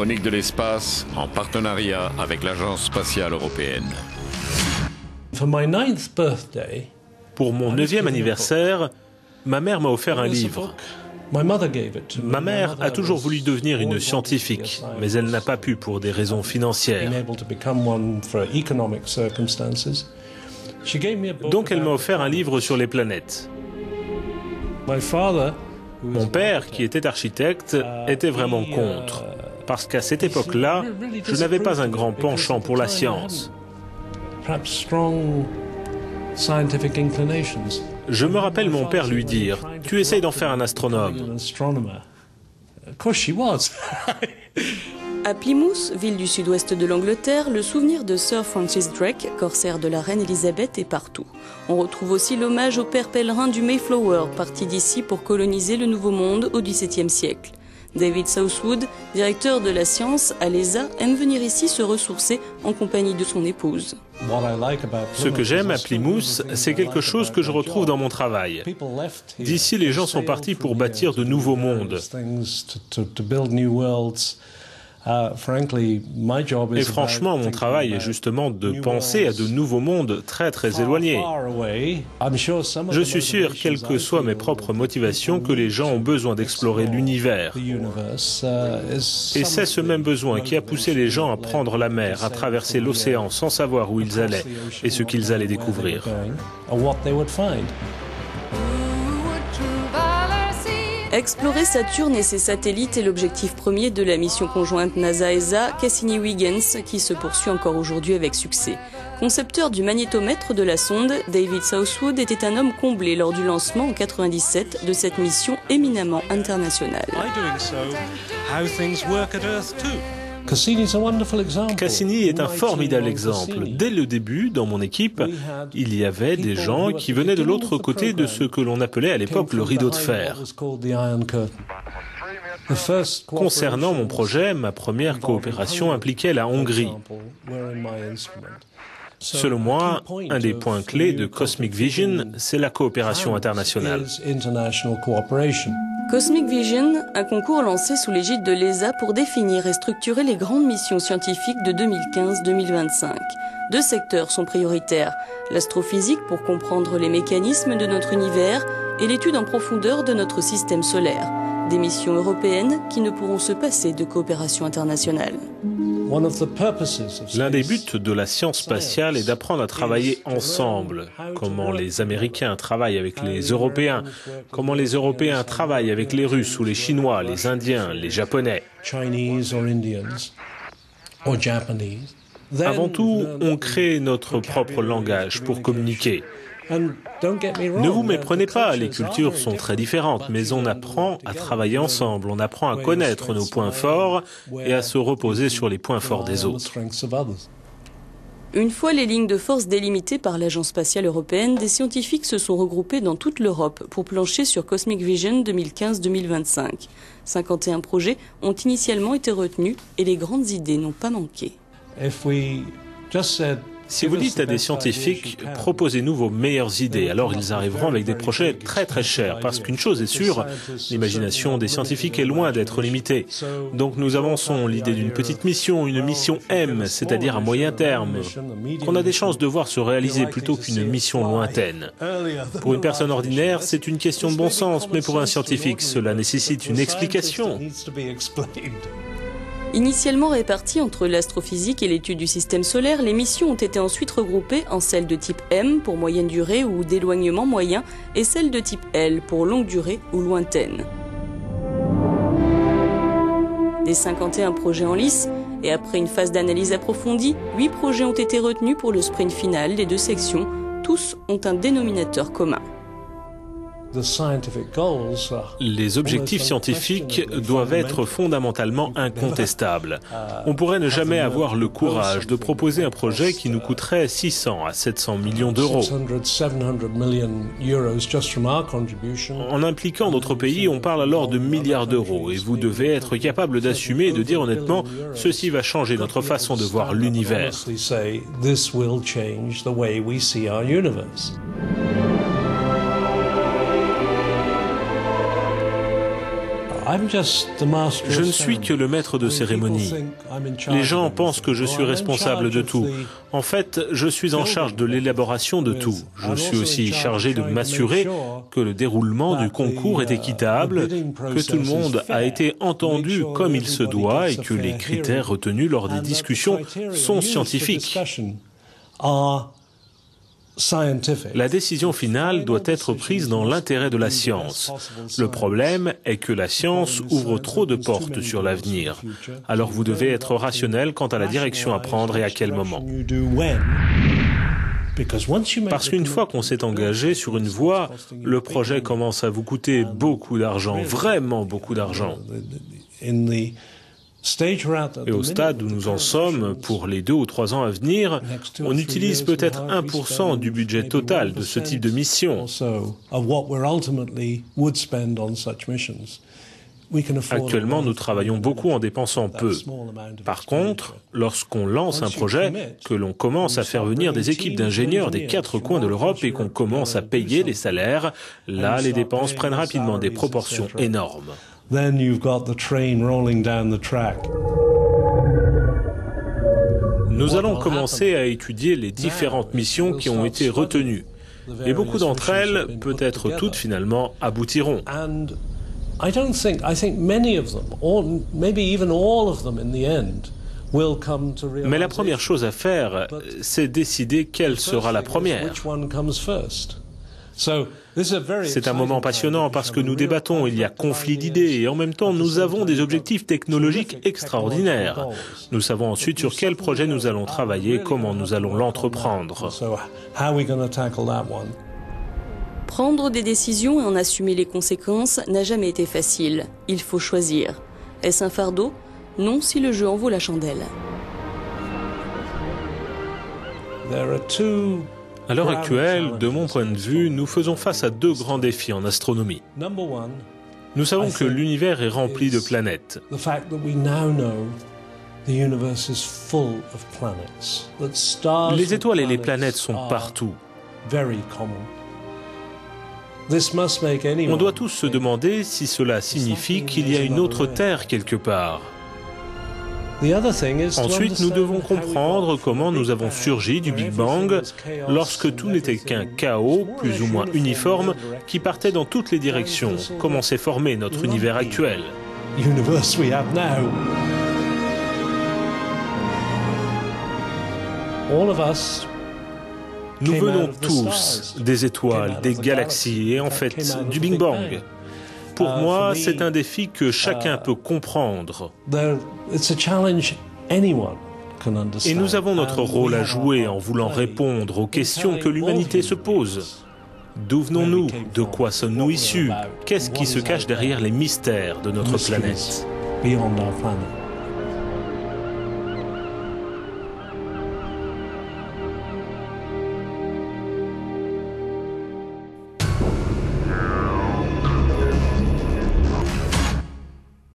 chroniques de l'espace en partenariat avec l'Agence spatiale européenne. Pour mon 9e anniversaire, ma mère m'a offert un livre. Ma mère a toujours voulu devenir une scientifique, mais elle n'a pas pu pour des raisons financières. Donc elle m'a offert un livre sur les planètes. Mon père, qui était architecte, était vraiment contre, parce qu'à cette époque-là, je n'avais pas un grand penchant pour la science. Je me rappelle mon père lui dire « Tu essayes d'en faire un astronome ». À Plymouth, ville du sud-ouest de l'Angleterre, le souvenir de Sir Francis Drake, corsaire de la reine Elisabeth, est partout. On retrouve aussi l'hommage au père pèlerin du Mayflower, parti d'ici pour coloniser le Nouveau Monde au XVIIe siècle. David Southwood, directeur de la science à l'ESA, aime venir ici se ressourcer en compagnie de son épouse. Ce que j'aime à Plymouth, c'est quelque chose que je retrouve dans mon travail. D'ici, les gens sont partis pour bâtir de nouveaux mondes. Et franchement, mon travail est justement de penser à de nouveaux mondes très éloignés. Je suis sûr, quelles que soient mes propres motivations, que les gens ont besoin d'explorer l'univers. Et c'est ce même besoin qui a poussé les gens à prendre la mer, à traverser l'océan sans savoir où ils allaient et ce qu'ils allaient découvrir. Explorer Saturne et ses satellites est l'objectif premier de la mission conjointe NASA-ESA Cassini-Huygens qui se poursuit encore aujourd'hui avec succès. Concepteur du magnétomètre de la sonde, David Southwood était un homme comblé lors du lancement en 1997 de cette mission éminemment internationale. Cassini est un formidable exemple. Dès le début, dans mon équipe, il y avait des gens qui venaient de l'autre côté de ce que l'on appelait à l'époque le rideau de fer. Concernant mon projet, ma première coopération impliquait la Hongrie. Selon moi, un des points clés de Cosmic Vision, c'est la coopération internationale. Cosmic Vision, un concours lancé sous l'égide de l'ESA pour définir et structurer les grandes missions scientifiques de 2015-2025. Deux secteurs sont prioritaires, l'astrophysique pour comprendre les mécanismes de notre univers et l'étude en profondeur de notre système solaire. Des missions européennes qui ne pourront se passer de coopération internationale. L'un des buts de la science spatiale est d'apprendre à travailler ensemble. Comment les Américains travaillent avec les Européens, comment les Européens travaillent avec les Russes ou les Chinois, les Indiens, les Japonais. Avant tout, on crée notre propre langage pour communiquer. Ne vous méprenez pas, les cultures sont très différentes, mais on apprend à travailler ensemble, on apprend à connaître nos points forts et à se reposer sur les points forts des autres. Une fois les lignes de force délimitées par l'Agence spatiale européenne, des scientifiques se sont regroupés dans toute l'Europe pour plancher sur Cosmic Vision 2015-2025. 51 projets ont initialement été retenus et les grandes idées n'ont pas manqué. Si vous dites à des scientifiques, proposez-nous vos meilleures idées, alors ils arriveront avec des projets très chers, parce qu'une chose est sûre, l'imagination des scientifiques est loin d'être limitée. Donc nous avançons l'idée d'une petite mission, une mission M, c'est-à-dire à moyen terme, qu'on a des chances de voir se réaliser plutôt qu'une mission lointaine. Pour une personne ordinaire, c'est une question de bon sens, mais pour un scientifique, cela nécessite une explication. Initialement réparties entre l'astrophysique et l'étude du système solaire, les missions ont été ensuite regroupées en celles de type M pour moyenne durée ou d'éloignement moyen et celles de type L pour longue durée ou lointaine. Des 51 projets en lice, et après une phase d'analyse approfondie, 8 projets ont été retenus pour le sprint final des deux sections. Tous ont un dénominateur commun. Les objectifs scientifiques doivent être fondamentalement incontestables. On pourrait ne jamais avoir le courage de proposer un projet qui nous coûterait 600 à 700 millions d'euros. En impliquant d'autres pays, on parle alors de milliards d'euros et vous devez être capable d'assumer et de dire honnêtement, ceci va changer notre façon de voir l'univers. Je ne suis que le maître de cérémonie. Les gens pensent que je suis responsable de tout. En fait, je suis en charge de l'élaboration de tout. Je suis aussi chargé de m'assurer que le déroulement du concours est équitable, que tout le monde a été entendu comme il se doit et que les critères retenus lors des discussions sont scientifiques. La décision finale doit être prise dans l'intérêt de la science. Le problème est que la science ouvre trop de portes sur l'avenir. Alors vous devez être rationnel quant à la direction à prendre et à quel moment. Parce qu'une fois qu'on s'est engagé sur une voie, le projet commence à vous coûter beaucoup d'argent, vraiment beaucoup d'argent. Et au stade où nous en sommes, pour les 2 ou 3 ans à venir, on utilise peut-être 1% du budget total de ce type de mission. Actuellement, nous travaillons beaucoup en dépensant peu. Par contre, lorsqu'on lance un projet, que l'on commence à faire venir des équipes d'ingénieurs des 4 coins de l'Europe et qu'on commence à payer les salaires, là, les dépenses prennent rapidement des proportions énormes. Then you've got the train rolling down the track. Nous allons commencer à étudier les différentes missions qui ont été retenues. Et beaucoup d'entre elles, peut-être toutes finalement, aboutiront. I think many of them, or maybe even all of them in the end, will come to realization. Mais la première chose à faire, c'est décider quelle sera la première. C'est un moment passionnant parce que nous débattons, il y a conflit d'idées et en même temps nous avons des objectifs technologiques extraordinaires. Nous savons ensuite sur quel projet nous allons travailler, comment nous allons l'entreprendre. Prendre des décisions et en assumer les conséquences n'a jamais été facile. Il faut choisir. Est-ce un fardeau? Non, si le jeu en vaut la chandelle. À l'heure actuelle, de mon point de vue, nous faisons face à 2 grands défis en astronomie. Nous savons que l'univers est rempli de planètes. Les étoiles et les planètes sont partout. On doit tous se demander si cela signifie qu'il y a une autre Terre quelque part. Ensuite, nous devons comprendre comment nous avons surgi du Big Bang lorsque tout n'était qu'un chaos, plus ou moins uniforme, qui partait dans toutes les directions. Comment s'est formé notre univers actuel. Nous venons tous des étoiles, des galaxies et en fait du Big Bang. Pour moi, c'est un défi que chacun peut comprendre. Et nous avons notre rôle à jouer en voulant répondre aux questions que l'humanité se pose. D'où venons-nous? De quoi sommes-nous issus? Qu'est-ce qui se cache derrière les mystères de notre planète?